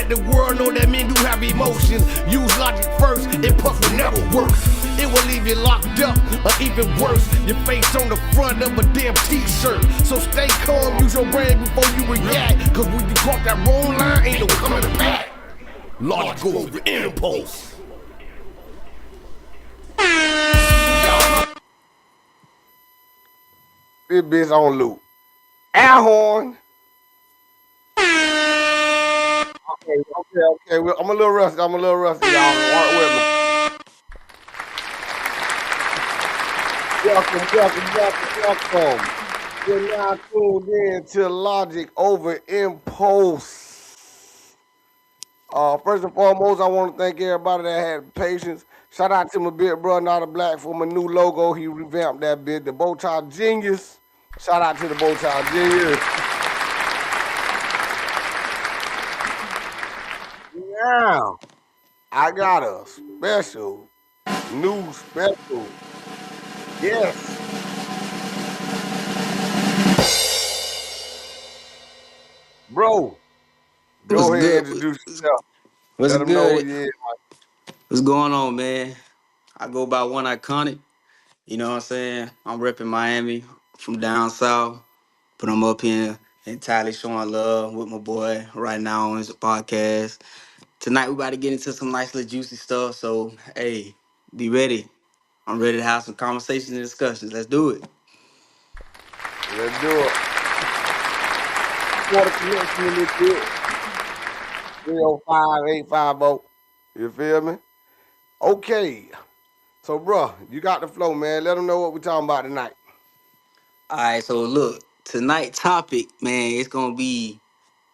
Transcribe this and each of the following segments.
let the world know that men do have emotions. Use logic first, impulse will never work. It will leave you locked up, or even worse, your face on the front of a damn t-shirt. So stay calm, use your brain before you react, cause when you cross that wrong line, ain't no coming back. Logic over impulse. This bitch on loop. Air horn. Okay. Well, I'm a little rusty, y'all. Work with me. Welcome. You're now tuned in to Logic Over Impulse. First and foremost, I want to thank everybody that had patience. Shout out to my big brother, Not a Black, for my new logo. He revamped that bit, the Bow Tie Genius. Shout out to the Bow Tie Genius. Now, I got a new special. Yes. Bro, go ahead and introduce yourself. What's Let them know who good? you is. What's going on, man? I go by One Iconic. You know what I'm saying? I'm repping Miami from down south, but I'm up here entirely showing love with my boy right now on his podcast. Tonight we about to get into some nice little juicy stuff. So, hey, be ready. I'm ready to have some conversations and discussions. Let's do it. Let's do it. For the connection in this bit, 305-850. You feel me? Okay. So, bro, you got the flow, man. Let them know what we're talking about tonight. All right, so look, tonight's topic, man, it's gonna be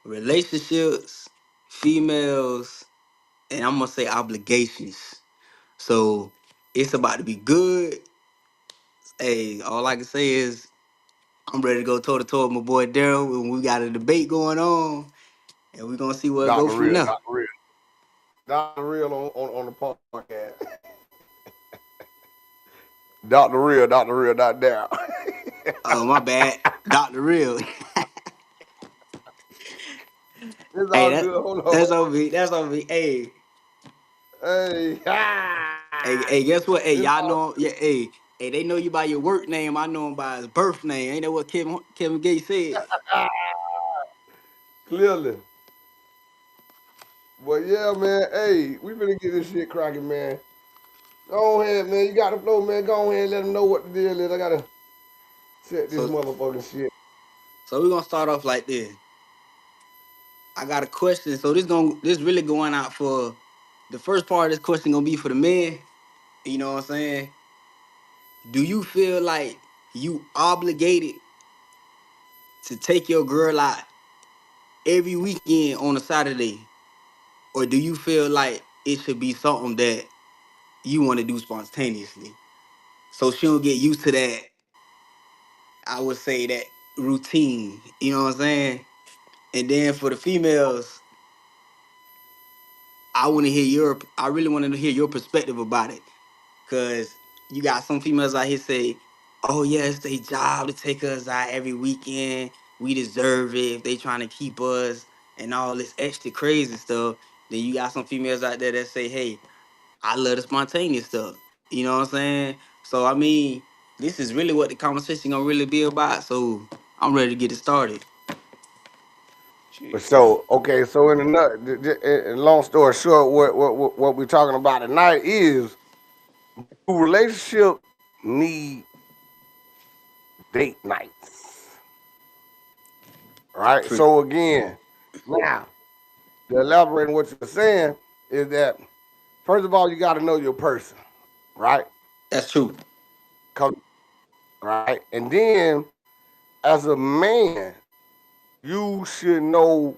relationships, females, and I'm gonna say obligations. So it's about to be good. Hey, all I can say is I'm ready to go toe to toe with my boy Daryl. And we got a debate going on, and we're gonna see where it go Dr. from Real, there. Dr. Real. Dr. Real on the podcast. Dr. Real, not there. Oh, my bad, Doctor Real. It's Hey, all good. Hold on. that's on me. That's on me. Hey, Hey, guess what? Hey, it's y'all all know him. Yeah, hey, they know you by your work name. I know him by his birth name. Ain't that what Kevin Gates said? clearly. But yeah, man. Hey, we finna get this shit cracking, man. Go ahead, man. You got the flow, man. Go ahead and let them know what the deal is. I gotta set this So, motherfucking shit. so we're gonna start off like this. I got a question. So this really going out for the first part of this question gonna be for the men. You know what I'm saying? Do you feel like you obligated to take your girl out every weekend on a Saturday? Or do you feel like it should be something that you want to do spontaneously? So she don't get used to that, I would say that routine. You know what I'm saying? And then for the females, I really wanted to hear your perspective about it. Cause you got some females out here say, "Oh yeah, it's their job to take us out every weekend. We deserve it if they trying to keep us and all this extra crazy stuff." Then you got some females out there that say, "Hey, I love the spontaneous stuff." You know what I'm saying? So I mean, this is really what the conversation gonna really be about. So I'm ready to get it started. So okay, so in a long story short, what we're talking about tonight is, do relationships need date nights? Right. Pre- So again, now to elaborate on what you're saying is that first of all, you got to know your person, right? That's true. Come right, and then as a man, you should know,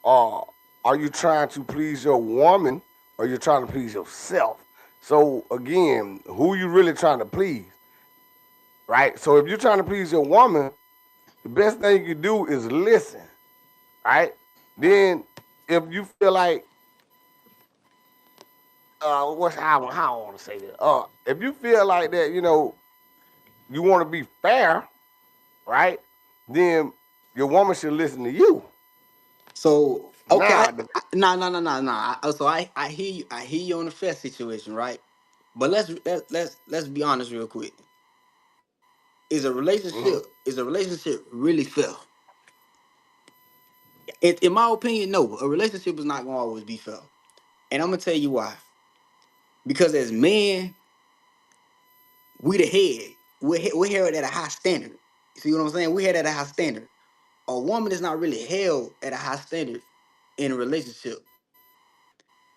uh, are you trying to please your woman or you're trying to please yourself? So again, who you really trying to please, right? So if you're trying to please your woman, the best thing you do is listen, right? Then if you feel like, what's how I want to say this? If you feel like that, you want to be fair, right? Then your woman should listen to you. So Okay, Now, no, no, no, no, no. So I hear you. I hear you on the fest situation, right? But let's be honest real quick. Is a mhm. relationship really fair? In my opinion, no. A relationship is not gonna always be fair, and I'm gonna tell you why. Because as men, we the head. We're held at a high standard. See what I'm saying? We're held at a high standard. A woman is not really held at a high standard in a relationship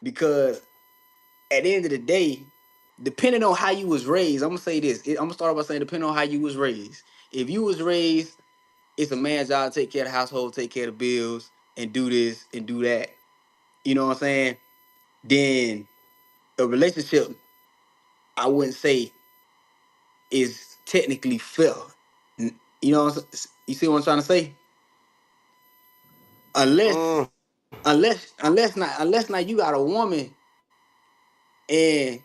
because at the end of the day, depending on how you was raised, I'm gonna say this. I'm gonna start by saying depending on how you was raised. If you was raised, it's a man's job to take care of the household, take care of the bills, and do this and do that. You know what I'm saying? Then a relationship, I wouldn't say is technically fair. You know, you see what I'm trying to say? Unless, Mm, unless not, you got a woman, and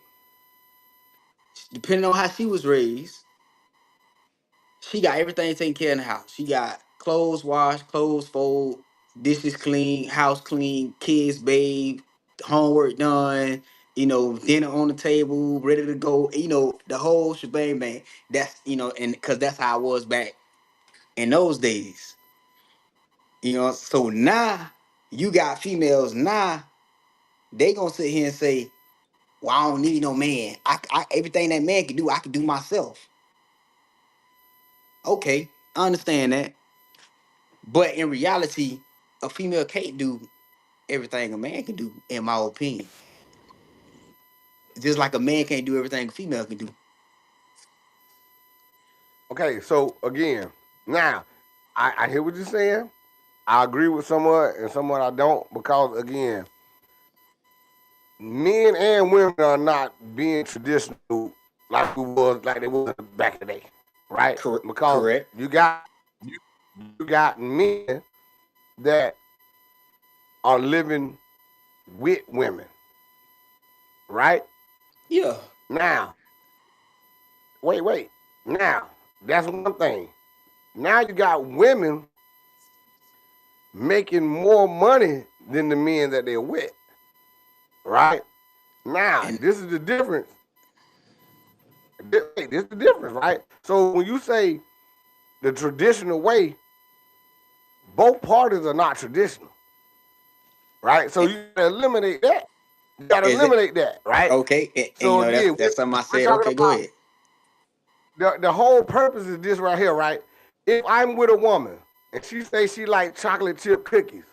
depending on how she was raised, she got everything taken care of in the house. She got clothes washed, clothes fold, dishes clean, house clean, kids bathed, homework done, dinner on the table, ready to go, the whole shebang bang. That's, and because that's how I was back in those days. So now you got females now, they gonna sit here and say, well, I don't need no man. Everything that man can do, I can do myself. Okay, I understand that. But in reality, a female can't do everything a man can do, in my opinion. Just like a man can't do everything a female can do. okay, so again, now I hear what you're saying. I agree with somewhat and somewhat I don't because again, men and women are not being traditional like they was back in the day, right? Because Correct. you, you got men that are living with women, right? Yeah. Now, wait. Now, that's one thing. Now you got women making more money than the men that they're with, right? Now, And this is the difference. This is the difference, right? So when you say the traditional way, both parties are not traditional, right? So you gotta eliminate that. You gotta is it eliminate that, right? okay? And So that's again, something I we're said. talking Okay, go about ahead. the whole purpose is this right here, right? If I'm with a woman and she say she like chocolate chip cookies,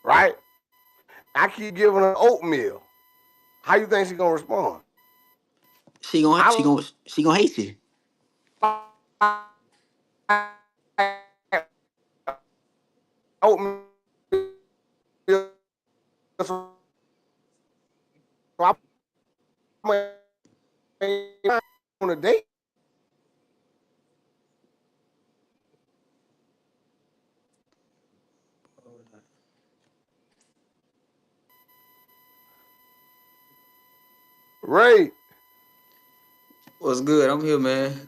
right? I keep giving her oatmeal. How you think she gonna respond? She gonna I she gonna she gonna hate you. oatmeal. So I'm on a date. Right. What's good? I'm here, man.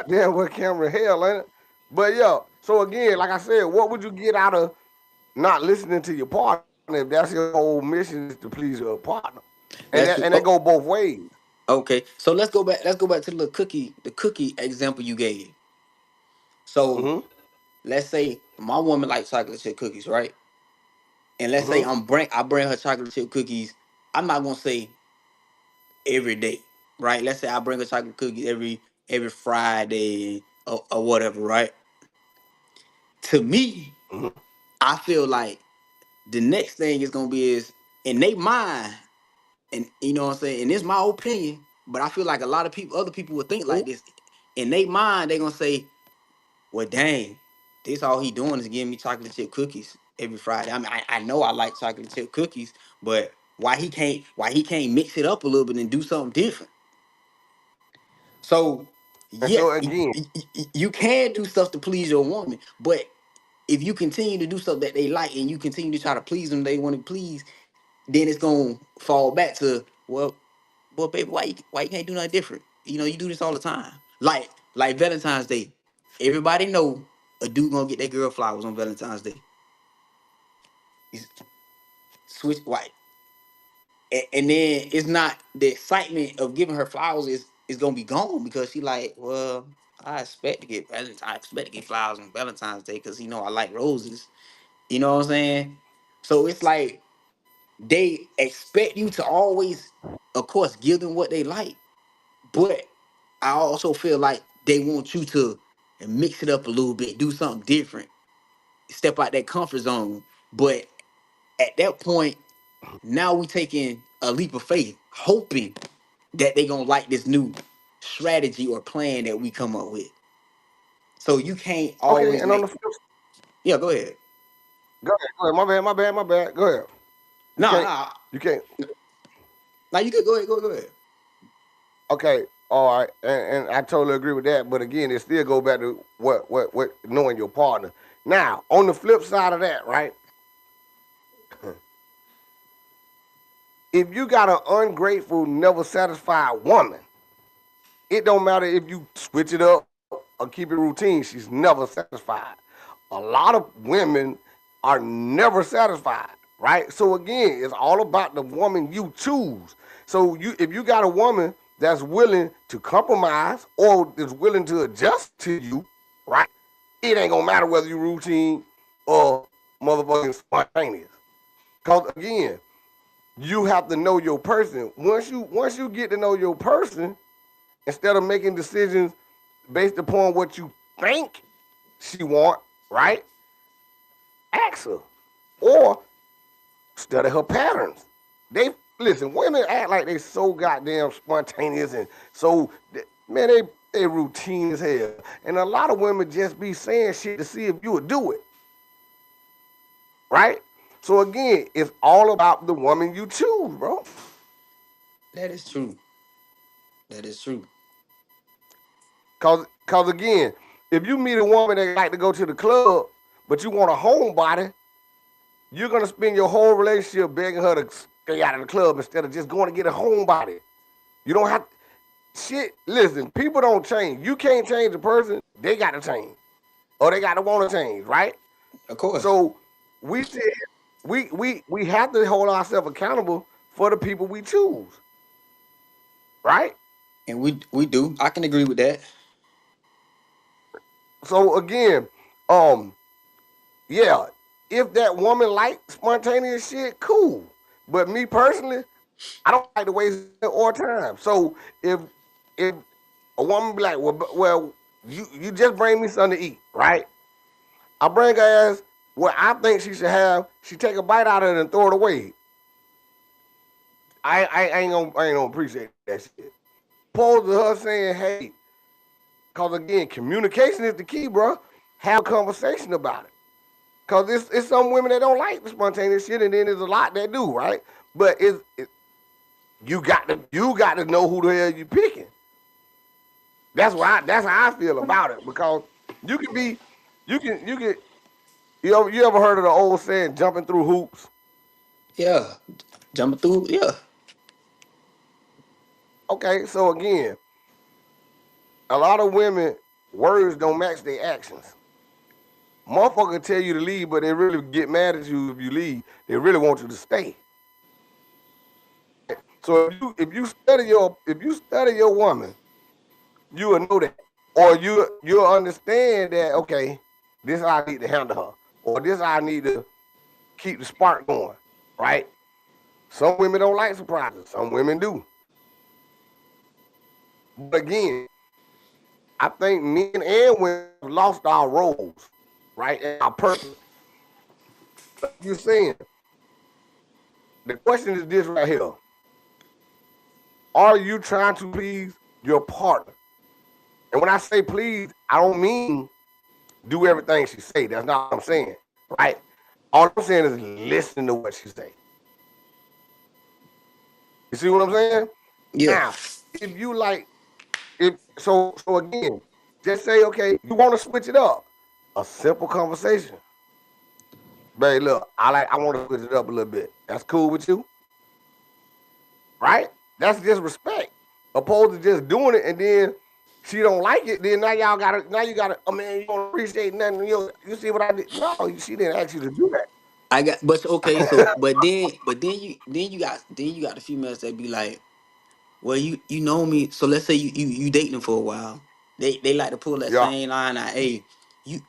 Damn, what camera hell, ain't it? But yeah, so again, like I said, what would you get out of not listening to your partner if that's your whole mission is to please your partner? And That's that true. and that Oh, go both ways. okay. So let's go back. Let's go back to the cookie example you gave. So Mm-hmm. let's say my woman likes chocolate chip cookies, right? And let's say Mm-hmm. I bring her chocolate chip cookies. I'm not gonna say every day, right? Let's say I bring her chocolate cookies every Friday or whatever, right? To me, Mm-hmm. I feel like the next thing is gonna be is in they mind, and you know what I'm saying. And it's my opinion, but I feel like a lot of people, other people would think like this. In they mind, they gonna say, "Well, dang, this all he doing is giving me chocolate chip cookies every Friday." I mean, I know I like chocolate chip cookies, but why he can't mix it up a little bit and do something different? So And yes, so again, you can do stuff to please your woman, but if you continue to do stuff that they like and you continue to try to please them, they want to please, then it's gonna fall back to well, baby, why you can't do nothing different? You do this all the time. Like Valentine's Day, everybody know a dude gonna get that girl flowers on Valentine's Day. You switch white, and then it's not the excitement of giving her flowers is gonna be gone because she like, well, I expect to get flowers on Valentine's Day because I like roses. You know what I'm saying? So it's like they expect you to always, of course, give them what they like, but I also feel like they want you to mix it up a little bit, do something different, step out that comfort zone. But at that point, now we taking a leap of faith, hoping that they gonna like this new strategy or plan that we come up with. So you can't Okay, always and on make. the flip side, Yeah, go ahead. go ahead. My bad. Go ahead. You No, can't, no, you can't. no. You could go ahead. Go ahead. Okay, all right, and I totally agree with that. But again, it still go back to what knowing your partner. Now, on the flip side of that, right? If you got an ungrateful, never satisfied woman, it don't matter if you switch it up or keep it routine. She's never satisfied. A lot of women are never satisfied, right? So again, it's all about the woman you choose. So if you got a woman that's willing to compromise or is willing to adjust to you, right? It ain't gonna matter whether you routine or motherfucking spontaneous. Cause again, you have to know your person. Once you get to know your person, instead of making decisions based upon what you think she want, right? Ask her or study her patterns. They listen. Women act like they so goddamn spontaneous and so man they routine as hell. And a lot of women just be saying shit to see if you would do it, right? So again, it's all about the woman you choose, bro. That is true. That is true. Cause again, if you meet a woman that like to go to the club, but you want a homebody, you're gonna spend your whole relationship begging her to stay out of the club instead of just going to get a homebody. You don't have shit. Listen, people don't change. You can't change a person. They got to change, or they got to want to change, right? Of course. So we said we have to hold ourselves accountable for the people we choose, right? And we do. I can agree with that. So again, um, yeah, if that woman like spontaneous shit, cool. But me personally, I don't like to waste or time. So if a woman be like, well, you just bring me something to eat, right? I bring her ass what I think she should have. She take a bite out of it and throw it away. I ain't gonna appreciate that shit. Opposed to her saying, hey, cause again, communication is the key, bro. Have a conversation about it. Cause it's some women that don't like the spontaneous shit, and then there's a lot that do, right? But you got to know who the hell you picking. That's how I feel about it because you can be you can you ever heard of the old saying jumping through hoops? Yeah. Jumping through. Yeah. Okay, so again, a lot of women words don't match their actions. Motherfucker tell you to leave, but they really get mad at you if you leave. They really want you to stay. Right? So if you study your woman, you will know that, or you'll understand that. Okay, this I need to handle her, or this I need to keep the spark going. Right? Some women don't like surprises. Some women do. But again, I think men and women have lost our roles, right, and our purpose. Like you're saying, the question is this right here: are you trying to please your partner? And when I say please, I don't mean do everything she say. That's not what I'm saying, right? All I'm saying is listen to what she say. You see what I'm saying? Yeah. Now, if you like, if so again, just say okay, you want to switch it up. A simple conversation. Babe, look, I want to switch it up a little bit. That's cool with you, right? That's just respect. Opposed to just doing it and then she don't like it. Then now you gotta. Oh man, you don't appreciate nothing. You see what I did? No, she didn't ask you to do that. I got, but okay, so but then you got the females that be like, well, you know me. So let's say you dating them for a while. They like to pull that Yeah, same line out. Hey,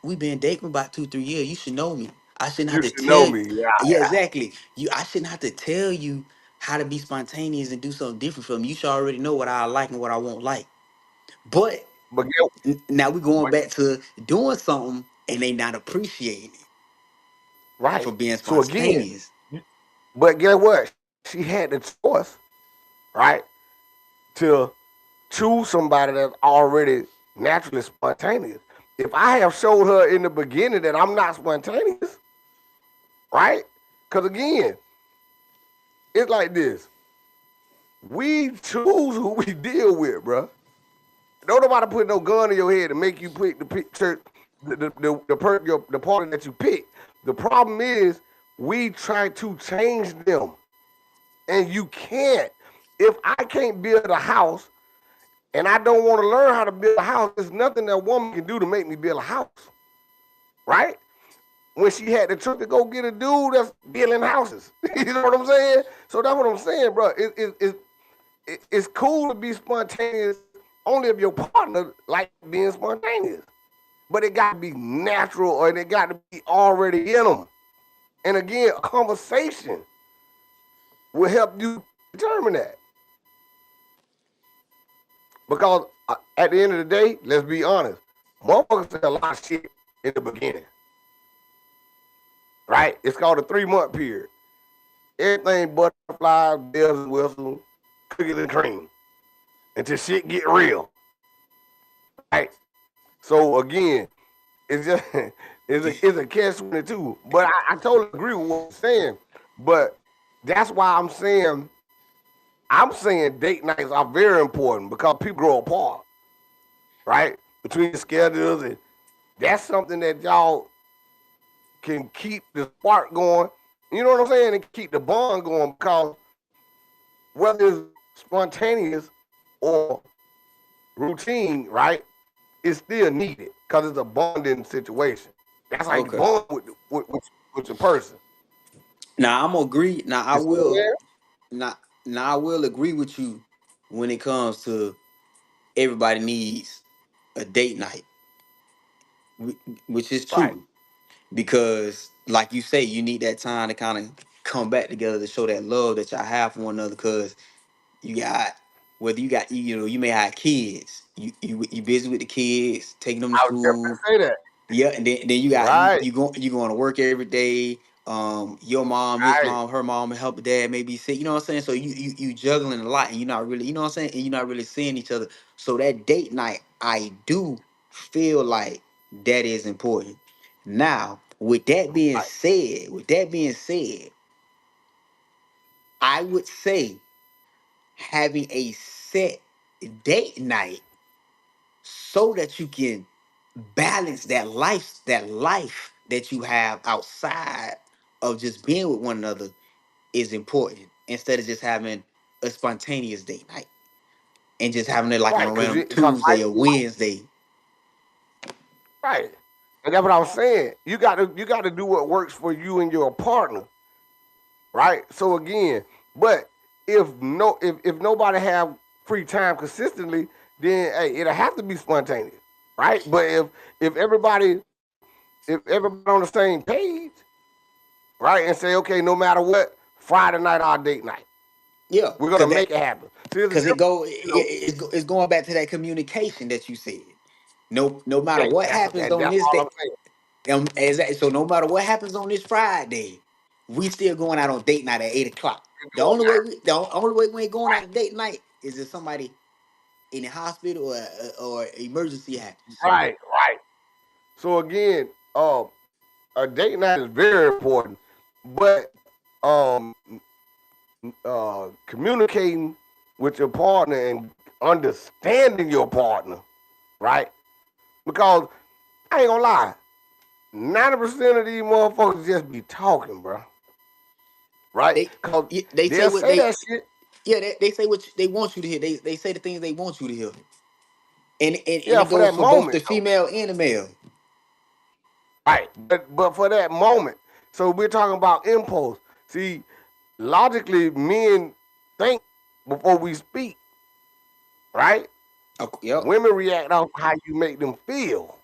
we been dating about 2 3 years. You should know me. I shouldn't have you to should know tell. me. Yeah, Yeah, exactly. I shouldn't have to tell you how to be spontaneous and do something different from me. You should already know what I like and what I won't like. But but get now we going but, back to doing something and they not appreciating it right. for being So again, spontaneous. but guess what? She had the choice, right, to choose somebody that's already naturally spontaneous. If I have showed her in the beginning that I'm not spontaneous, right? Because again, it's like this: we choose who we deal with, bro. Don't nobody put no gun in your head to make you pick the picture, the party that you pick. The problem is we try to change them, and you can't. If I can't build a house and I don't want to learn how to build a house, there's nothing that woman can do to make me build a house, right? When she had the truth to go get a dude that's building houses, you know what I'm saying? So that's what I'm saying, bro. It's cool to be spontaneous only if your partner like being spontaneous. But it got to be natural or it got to be already in them. And again, a conversation will help you determine that. Because at the end of the day, let's be honest, motherfuckers say a lot of shit in the beginning, right? It's called a 3 month period. Everything butterflies, bells and whistles, cookies and cream until shit get real, right? So again, it's just it's a catch 22. But I totally agree with what you're saying. But that's why I'm saying date nights are very important because people grow apart, right? Between the schedules, and that's something that y'all can keep the spark going. You know what I'm saying? And keep the bond going because whether it's spontaneous or routine, right? It's still needed because it's a bonding situation. That's how you Okay. bond with your person. Now I'm gonna agree. Now I You see what I'm will. saying? Now, now I will agree with you when it comes to everybody needs a date night, which is Right. true because, like you say, you need that time to kind of come back together to show that love that y'all have for one another. Because you got whether you got you may have kids, you busy with the kids, taking them to I was just school. gonna say that. Yeah, and then you got Right. you going to work every day. Your mom, his Right. mom, her mom, and help dad maybe sick. You know what I'm saying? So you juggling a lot, and you're not really, you know what I'm saying, and you're not really seeing each other. So that date night, I do feel like that is important. Now, Right. with that being said, I would say having a set date night so that you can balance that life that you have outside of just being with one another is important instead of just having a spontaneous date night and just having it like on Right. a Because random because Tuesday or Wednesday. right. And that's what I was saying. You got to do what works for you and your partner, right? So again, but if nobody have free time consistently, then hey, it'll have to be spontaneous, right? But if everybody on the same page, right, and say okay, no matter what, Friday night our date night, Yeah, we're gonna make it happen. See, there's a because difference, you know. it's going back to that communication that you said. No matter That, what that's happens that, on that's this all day, I'm saying. so no matter what happens on this Friday, we still going out on date night at 8 o'clock. We're The doing only way the only way we ain't going out on date night is if somebody in the hospital or emergency happens. right, right. So again, a date night is very important, but um, communicating with your partner and understanding your partner, right? Because I ain't gonna lie, 90% of these motherfuckers just be talking, bro. Right? They Cause they say they'll what say they that shit. yeah they say what they want you to hear. They say the things they want you to hear, and Yeah, it for goes that for both moment the though. female and the male. Right. But for that moment. So we're talking about impulse. See, logically, men think before we speak, right? Okay, yep. Women react off how you make them feel,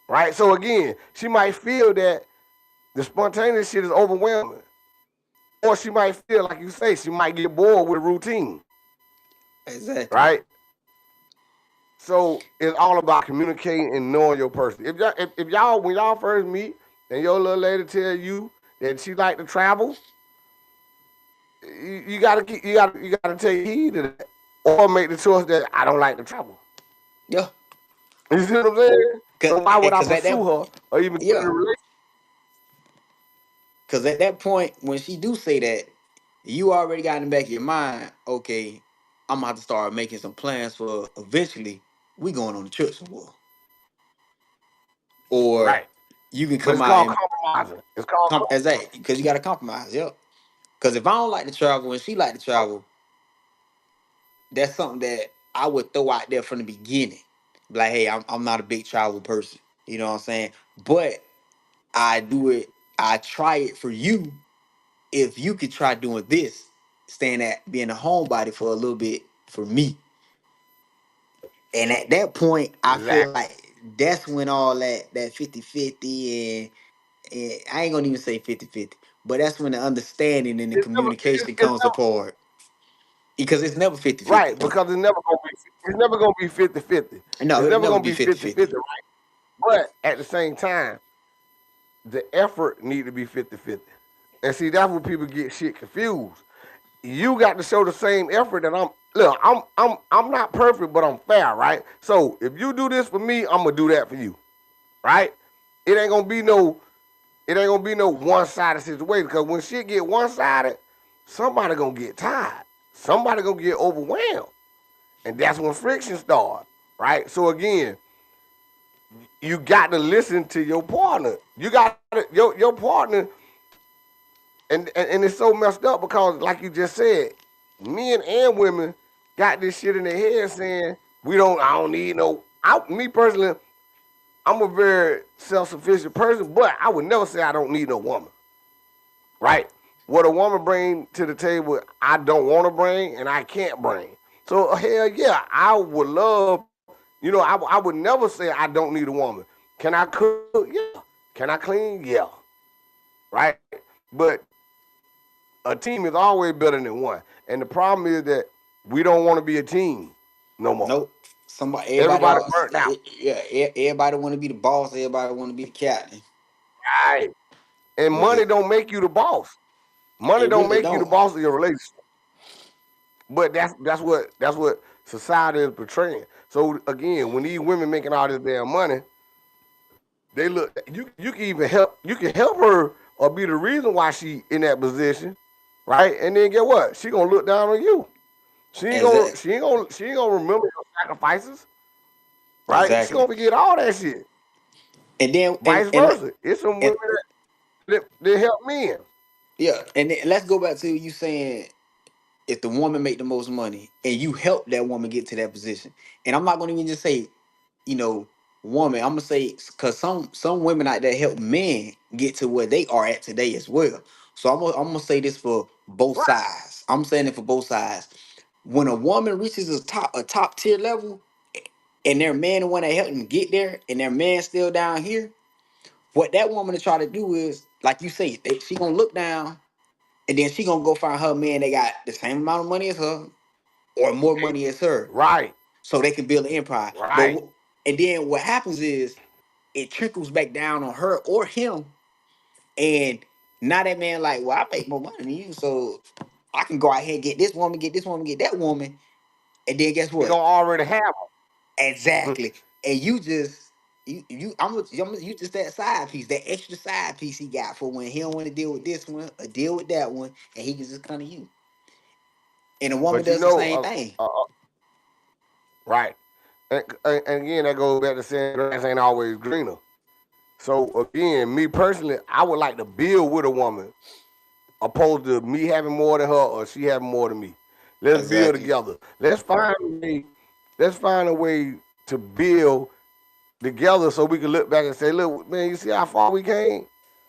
right? So again, she might feel that the spontaneous shit is overwhelming, or she might feel like you say she might get bored with a routine, Exactly. right? So it's all about communicating and knowing your person. If y'all when y'all first meet and your little lady tell you that she like to travel, you gotta you gotta take heed to that, or make the choice that I don't like to travel. Yeah. You see what I'm saying? So why would I Cause at pursue that, her or even get in yeah, a relationship? cause at that point when she do say that, you already got in the back of your mind. Okay, I'm gonna have to start making some plans for eventually we going on a trip somewhere, or Right. you can But come it's out called and compromising. It's called exactly because you got to compromise. Yep. Because if I don't like to travel and she like to travel, that's something that I would throw out there from the beginning. Like, hey, I'm not a big travel person. You know what I'm saying? But I do it. I try it for you. If you could try doing this, staying at being a homebody for a little bit for me. And at that point, I feel exactly. like that's when all that 50-50 and I ain't gonna even say 50-50, but that's when the understanding and the It's never communication it's comes never apart. Because it's never 50-50. right because it's never gonna be 50-50. No, It's it'll never never gonna be be 50-50. 50-50, right? But at the same time, the effort need to be 50-50. And see, that's where people get shit confused. You got to show the same effort that I'm not perfect, but I'm fair, right? So if you do this for me, I'm gonna do that for you, right? It ain't gonna be no it ain't gonna be no one-sided situation because when shit get one-sided, somebody gonna get tired. Somebody gonna get overwhelmed. And that's when friction starts, right? So again, you got to listen to your partner. You got your partner, and it's so messed up because, like you just said, men and women got this shit in their head saying we don't. I don't need no. Me personally, I'm a very self-sufficient person, but I would never say I don't need no woman, right? What a woman bring to the table, I don't want to bring and I can't bring. So hell yeah, I would love. I would never say I don't need a woman. Can I cook? Yeah. Can I clean? Yeah. Right. But a team is always better than one. And the problem is that we don't want to be a team no more. Nope. Somebody, everybody Everybody else, burnt out. yeah, everybody want to be the boss. Everybody want to be the captain. Right. And But money don't make you the boss. Money it don't really make you the don't. boss of your relationship. But that's what society is portraying. So again, when these women making all this damn money, they look you can even help her or be the reason why she in that position, right? And then get what? She gonna look down on you. She ain't gonna Exactly. she ain't gonna she ain't gonna remember your sacrifices, right? She Exactly. gonna forget all that shit. And then Vice versa. It's some and women that help men. yeah, and then let's go back to you saying if the woman make the most money and you help that woman get to that position. And I'm not gonna even just say, you know, woman. I'm gonna say because some women out there help men get to where they are at today as well. So I'm gonna say this for both Right. sides. I'm saying it for both sides. When a woman reaches a top tier level, and their man the one that helped them get there, and their man still down here, what that woman to try to do is, like you say, she gonna look down, and then she gonna go find her man that got the same amount of money as her or more money as her, Right. so they can build an empire. Right. And then what happens is it trickles back down on her or him, and now that man like, well, I make more money than you, so I can go out here and get this woman, get this woman, get that woman, and then guess He what? gonna already have them. Exactly. And you just you just that side piece, that extra side piece he got for when he don't want to deal with this one or deal with that one, and he can just come to you. And a woman But you does the know, same thing. right. And again, that goes back to saying grass ain't always greener. So again, me personally, I would like to build with a woman opposed to me having more than her or she having more than me. Let's build Exactly. together. Let's find a way to build together so we can look back and say, look, man, you see how far we came?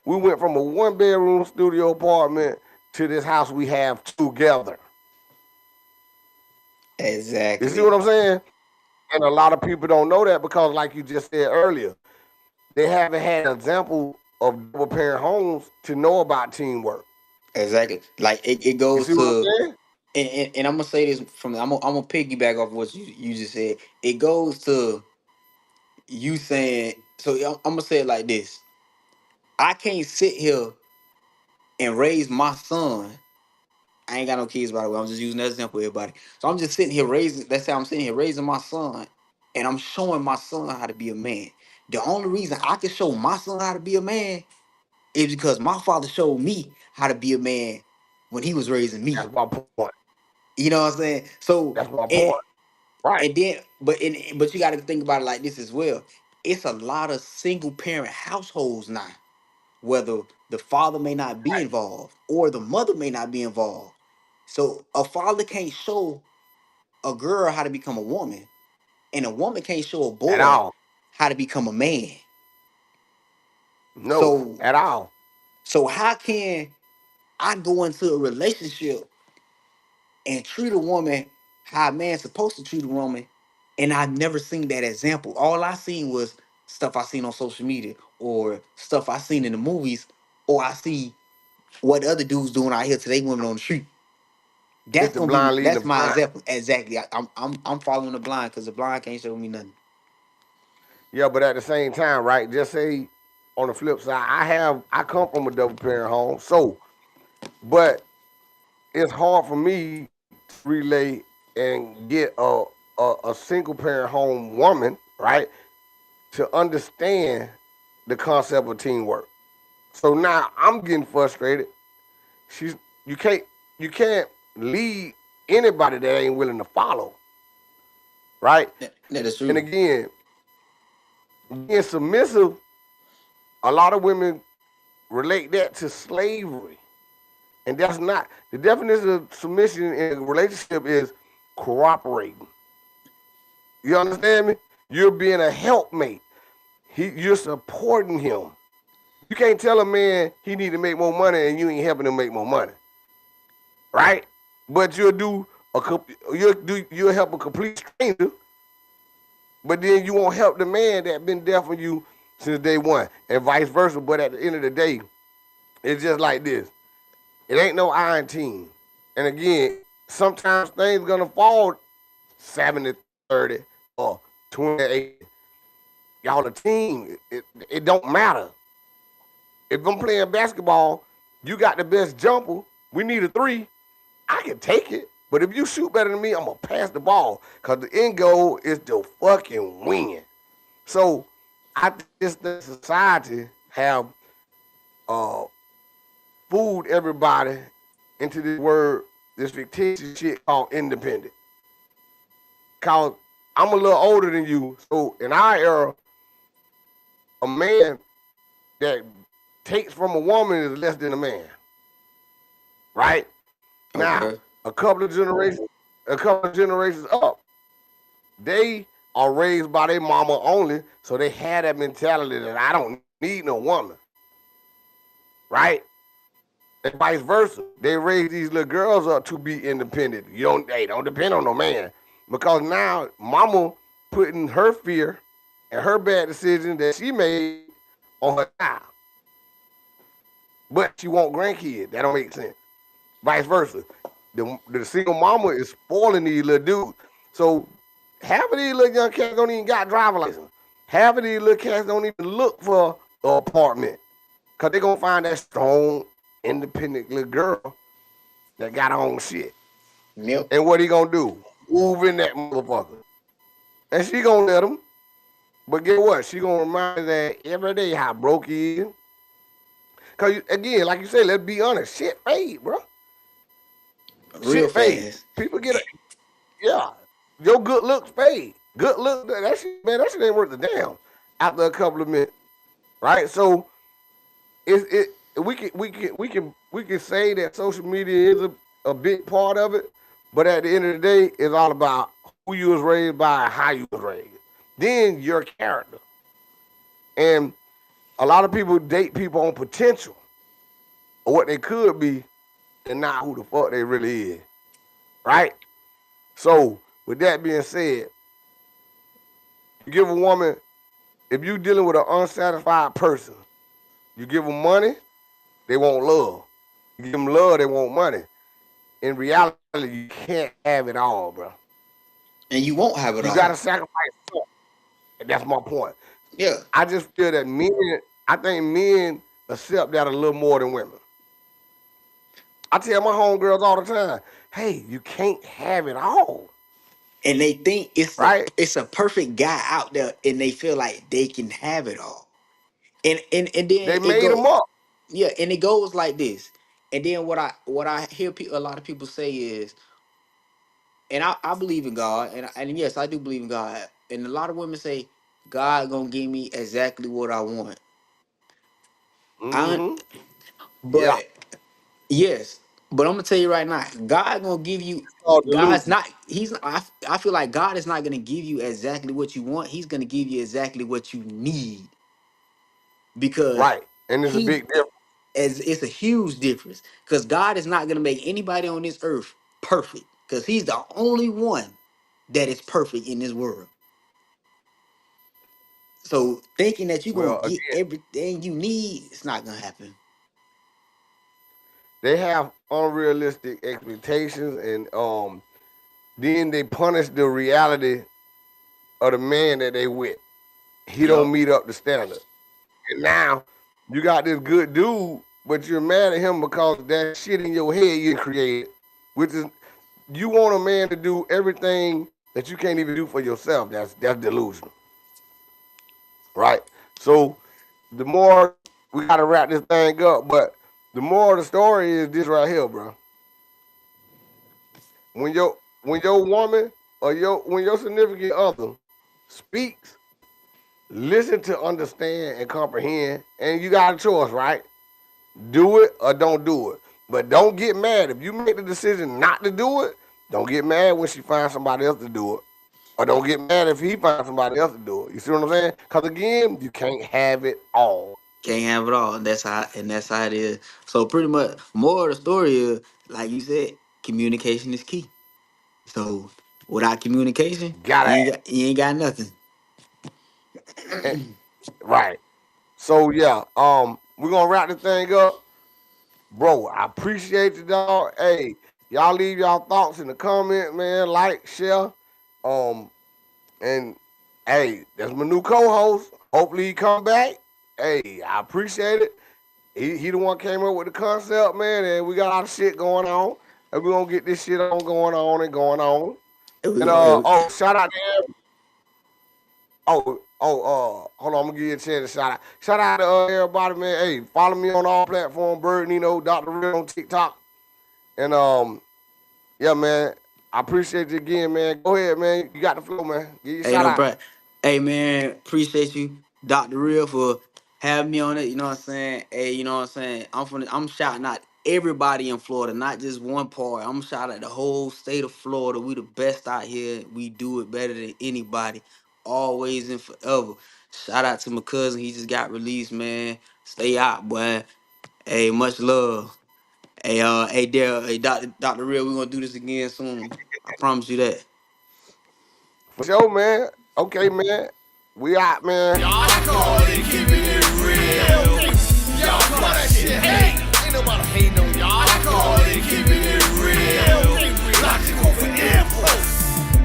We went from a 1 bedroom studio apartment to this house we have together. You see what Exactly. I'm saying? And a lot of people don't know that because, like you just said earlier, they haven't had an example of double parent homes to know about teamwork. Exactly. Like it You goes see what I'm to, saying? and I'm gonna say this from I'm gonna piggyback off what you just said. It goes to you saying, so I'm gonna say it like this. I can't sit here and raise my son. I ain't got no kids, by the way. I'm just using that example, everybody. So I'm just sitting here raising. Let's say I'm sitting here raising my son, and I'm showing my son how to be a man. The only reason I can show my son how to be a man is because my father showed me how to be a man when he was raising me. That's my point. You know what I'm saying? So That's my and point. Right. and then but you got to think about it like this as well. It's a lot of single parent households now, whether the father may not be involved or the mother may not be involved. So a father can't show a girl how to become a woman, and a woman can't show a At boy all. how to become a man. No. So At all. so how can I go into a relationship and treat a woman how a man's supposed to treat a woman, and I've never seen that example. All I seen was stuff I seen on social media or stuff I seen in the movies, or I see what other dudes doing out here to they women on the street. It's the blind leading the That's my blind. example. Exactly. I'm following the blind because the blind can't show me nothing. Yeah, but at the same time, right? Just say on the flip side, I come from a double parent home, so but it's hard for me to relate and get a single parent home woman, right, to understand the concept of teamwork. So now I'm getting frustrated. She's you can't you can't lead anybody that ain't willing to follow, right? That is And true. again, being submissive, a lot of women relate that to slavery. And that's not the definition of submission in a relationship is cooperating. You understand me? You're being a helpmate. You're supporting him. You can't tell a man he need to make more money and you ain't helping him make more money, right? But you'll help a complete stranger, but then you won't help the man that been there for you since day one, and vice versa. But at the end of the day, it's just like this. It ain't no iron team. And again, sometimes things gonna fall 70-30 or 20-80. Y'all a team. It don't matter. If I'm playing basketball, you got the best jumper. We need a three. I can take it. But if you shoot better than me, I'm gonna pass the ball. Cause the end goal is to fucking win. So I just think society have uh fooled everybody into this word, this fictitious shit called independent. Cause I'm a little older than you, so in our era, a man that takes from a woman is less than a man, right? Now, Okay. a couple of generations, up, they are raised by their mama only, so they had that mentality that I don't need no woman, right? And vice versa. They raise these little girls up to be independent. They don't depend on no man. Because now mama putting her fear and her bad decision that she made on her child. But she want grandkids. That don't make sense. Vice versa. The single mama is spoiling these little dudes. So half of these little young cats don't even got driver license. Half of these little cats don't even look for an apartment. Cause they gonna find that strong, independent little girl that got her own shit. Yep. And what he gonna do? Move in that motherfucker. And she gonna let him. But guess what? She gonna remind us that every day how broke he is. Cause again, like you say, let's be honest, shit fade, bro. Real Shit fade. fast. People get yeah. Your good looks fade. Good looks, that shit, man, that shit ain't worth the damn after a couple of minutes. Right? So it we can say that social media is a big part of it, but at the end of the day, it's all about who you was raised by and how you was raised. Then your character. And A lot of people date people on potential or what they could be and not who the fuck they really is. Right? So, with that being said, you give a woman, if you dealing with an unsatisfied person, you give them money, they want love. You give them love, they want money. In reality, you can't have it all, bro. And you won't have it You all. gotta sacrifice something. And that's my point. Yeah. I just feel that I think men accept that a little more than women. I tell my homegirls all the time, hey, you can't have it all. And they think Right? it's a perfect guy out there, and they feel like they can have it all. And then They it made go, them up. yeah, and it goes like this. And then what I hear a lot of people say is, and I believe in God, and yes, I do believe in God. And a lot of women say, God gonna give me exactly what I want. I Mm-hmm. Yeah. but yes, but I'm gonna tell you right now, God gonna give you. It's called God's delusion. not. He's. I feel like God is not gonna give you exactly what you want. He's gonna give you exactly what you need, because Right. And there's a he, big difference. as it's a huge difference. Because God is not gonna make anybody on this earth perfect. Because He's the only one that is perfect in this world. So thinking that you're gonna Well, get again, everything you need, it's not gonna happen. they have unrealistic expectations and then they punish the reality of the man that they with. He don't Yup. meet up the standard. And now you got this good dude, but you're mad at him because that shit in your head you created, which is you want a man to do everything that you can't even do for yourself. That's delusional, right? So the more we gotta wrap this thing up, but the more of the story is this right here, bro. When your woman or your significant other speaks, listen to understand and comprehend, and you got a choice, right? Do it or don't do it. But don't get mad. If you make the decision not to do it, don't get mad when she finds somebody else to do it. Or don't get mad if he finds somebody else to do it. You see what I'm saying? Because again, you can't have it all. Can't have it all. That's how it is. So pretty much more of the story is, like you said, communication is key. So without communication, Gotta you ain't got nothing. have, right. So yeah, we're gonna wrap the thing up. Bro, I appreciate you, dog. Hey, y'all leave y'all thoughts in the comments, man. Like, share. Um, and hey, that's my new co-host. Hopefully he come back. Hey, I appreciate it. He the one came up with the concept, man, and we got a lot of shit going on. And we're gonna get this shit on going on and going on. And we And gonna- and we- shout out to hold on, I'm gonna give you a chance to shout out. Shout out to everybody, man. Hey, follow me on all platforms, Bird Nino, Dr. Real on TikTok. And yeah, man, I appreciate you again, man. Go ahead, man. You got the flow, man. Give you a Hey, shout no, out. bro. Hey, man, appreciate you, Dr. Real, for having me on it. You know what I'm saying? Hey, you know what I'm saying? I'm shouting out everybody in Florida, not just one part. I'm shouting out the whole state of Florida. We the best out here. We do it better than anybody, always and forever. Shout out to my cousin. He just got released, man. Stay out, boy. Hey, much love. Hey, Daryl, hey, Dr. Real, we're gonna do this again soon. I promise you that. For sure, man. Okay, man. We out, man. Y'all call it keeping it real. Y'all call that shit hate. Ain't nobody hating on y'all. I call it keeping it real. Logical for impulse.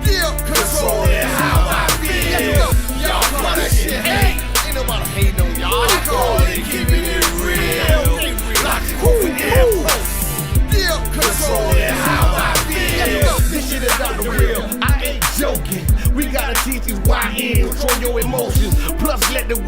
Give control in how I feel. Y'all call that shit hate. Ain't nobody hating on y'all. I call it keeping it real. Logical for impulse. Give control in how I feel. This shit is not the real. I ain't joking. We gotta teach these YNs, control your emotions.